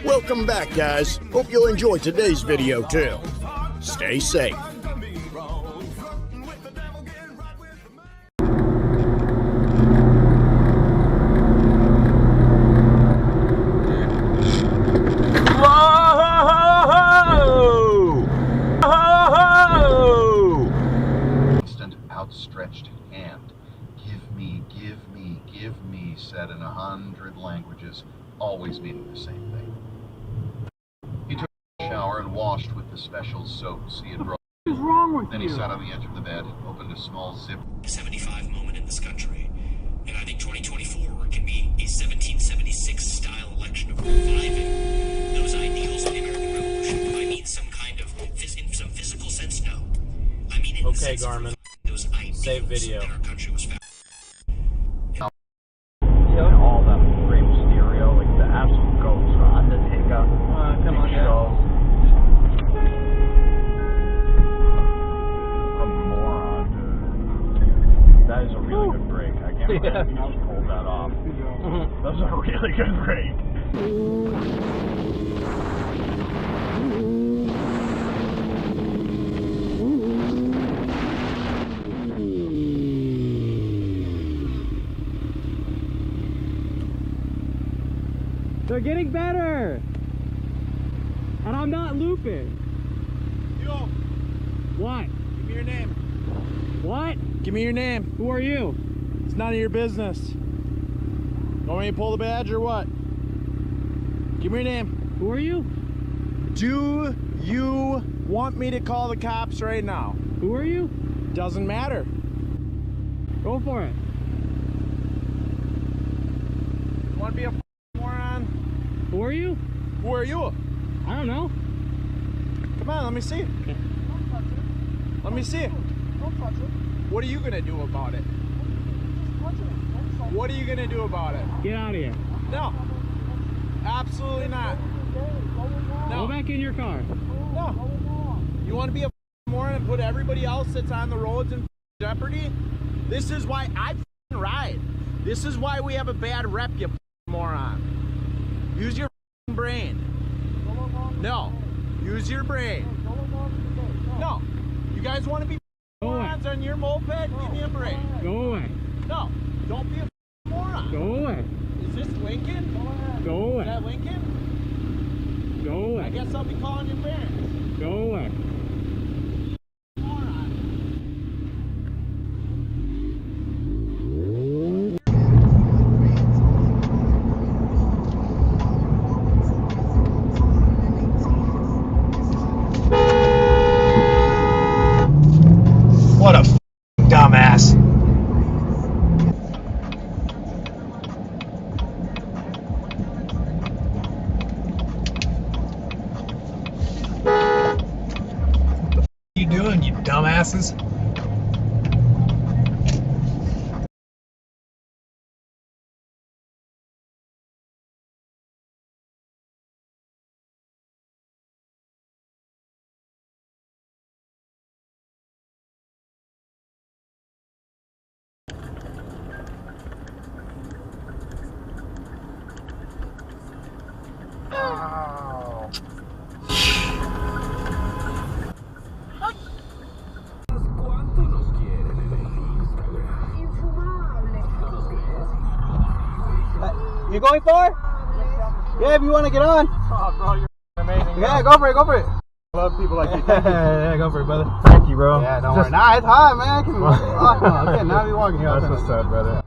Welcome back, guys. Hope you'll enjoy today's video too. Stay safe. Outstretched hand. Give me, said in 100 languages, always meaning the same thing. He took a shower and washed with the special soaps he had brought. What is wrong with then you? he sat on the edge of the bed, opened a small zip. 75 moment in this country. And I think 2024 can be a 1776 style election of reviving those ideals of the American Revolution. Do I mean some kind of, in some physical sense? No. I mean in the sense Garmin. of those ideals Save video. that our country was founded. All that frame stereo, like the absolute goats, Undertaker. Come on, a moron, dude. That is a really good break. I can't believe you just pulled that off. That was a really good break. They're getting better! And I'm not looping. Yo, What? give me your name. What? Give me your name. Who are you? It's none of your business. Want me to pull the badge or what? Give me your name. Who are you? Do you want me to call the cops right now? Who are you? Doesn't matter. Go for it. You want to be a moron? Who are you? Who are you? I don't know. Come on, let me see. Let me see. What are you gonna do about it? What are you gonna do about it? Get out of here. No. Absolutely not. Go No. back in your car. No. You want to be a moron and put everybody else that's on the roads in jeopardy? This is why I ride. This is why we have a bad rep, you moron. Use your brain. No. Use your brain. No. You guys want to be morons on your moped? Give me a break. Go away. No. Don't be a moron. Go away. Is this Lincoln? Go Is away. that Lincoln? Go I away. guess I'll be calling your parents. Go away. Moron. What a dumbass. What are you doing, you dumbasses? Oh. You going for it? Yeah, if you want to get on. Oh, bro, you're amazing. Yeah, go for it, go for it. I love people like you. Yeah, go for it, brother. Thank you, bro. Yeah, don't worry. Nah, it's hot, man. Okay, now we walking here. That's what's up, brother.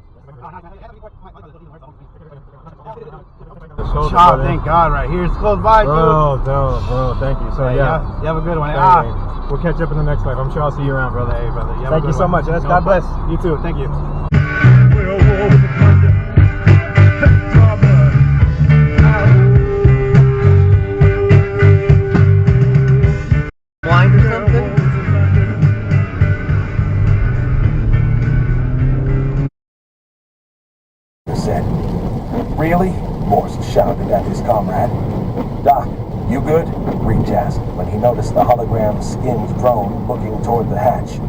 Oh, thank God, right here. It's close by, too. Bro, thank you. So, Yeah, you have a good one. We'll catch up in the next life. I'm sure I'll see you around, brother. Hey, brother. Thank you so much. God bless. You too. Thank you. Blind or something? Said, "Really?" Morse shouted at his comrade. "Doc, you good?" Reach asked when he noticed the hologram skinned drone looking toward the hatch.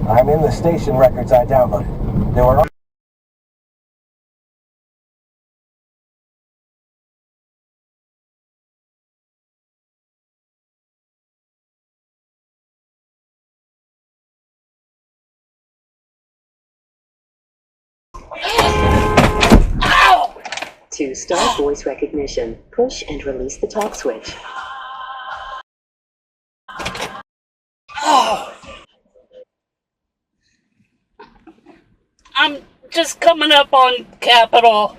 "I'm in the station records I downloaded. There were To start voice recognition, push and release the talk switch. I'm just coming up on Capitol.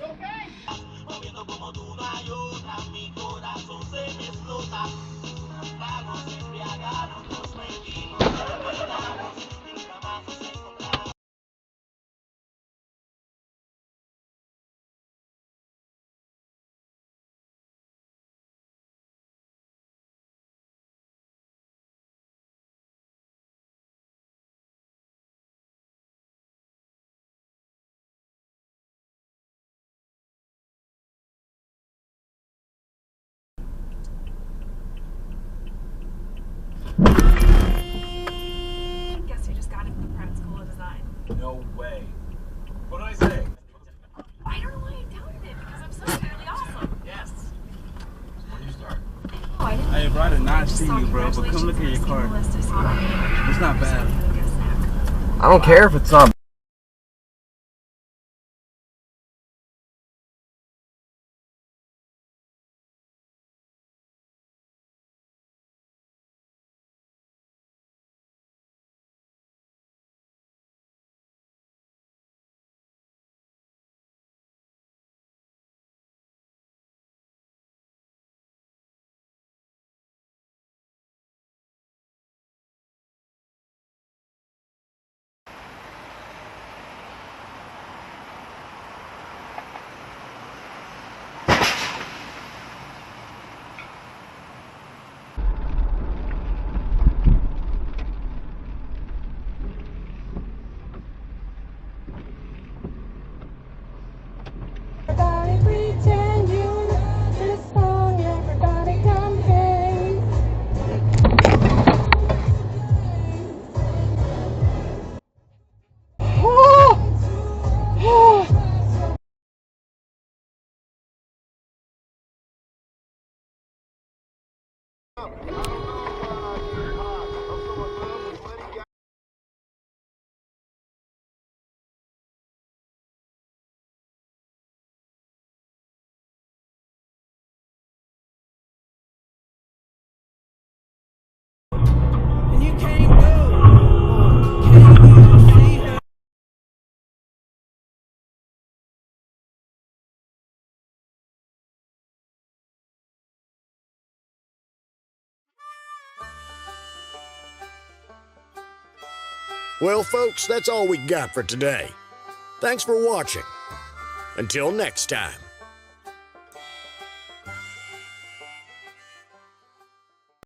Guess you just got into the private school of design. No way. What did I say? I don't know why you doubted it, because I'm so really awesome. Yes. When do you start? Oh, I didn't. Hey, bro, I did not see saw you, bro, but come look at your car. List. I saw my name. It's not bad. I don't care if it's not. Well, folks, that's all we got for today. Thanks for watching. Until next time.